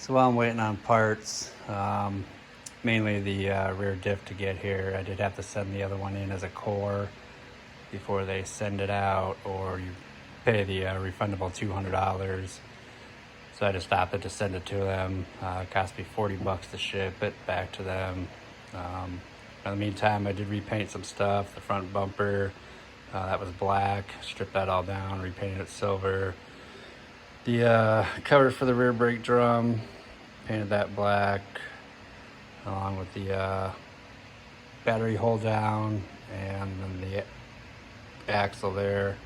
So while I'm waiting on parts, mainly the rear diff to get here, I did have to send the other one in as a core before they send it out, or you pay the refundable $200. So I just opted to send it to them. It cost me $40 to ship it back to them. In the meantime, I did repaint some stuff. The front bumper, that was black, stripped that all down, repainted it silver. The cover for the rear brake drum, painted that black, along with the battery hold down, and then the axle there,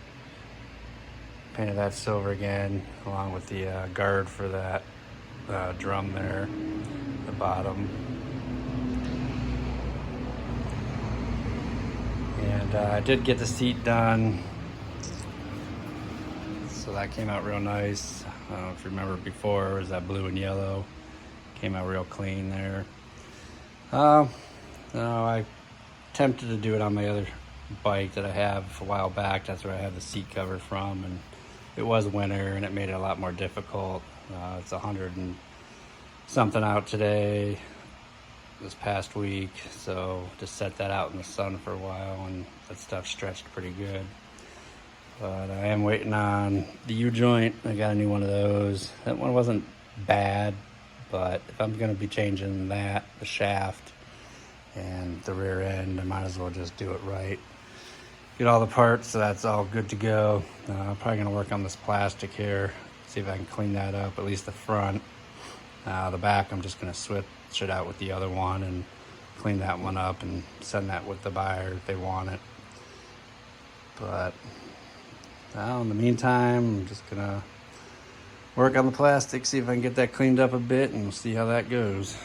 painted that silver again, along with the guard for that drum there, the bottom. And I did get the seat done, so that came out real nice. I don't know if you remember before, it was that blue and yellow. Came out real clean there. No, I attempted to do it on my other bike that I have a while back. That's where I have the seat cover from, and it was winter and it made it a lot more difficult. It's 100 and something out today, this past week, so just set that out in the sun for a while and that stuff stretched pretty good. But I am waiting on the U-joint. I got a new one of those. That one wasn't bad, but if I'm going to be changing that, the shaft and the rear end, I might as well just do it right. Get all the parts, so that's all good to go. I'm probably going to work on this plastic here, see if I can clean that up, at least the front. The back, I'm just going to switch it out with the other one and clean that one up and send that with the buyer if they want it. But now, in the meantime, I'm just going to work on the plastic, see if I can get that cleaned up a bit, and we'll see how that goes.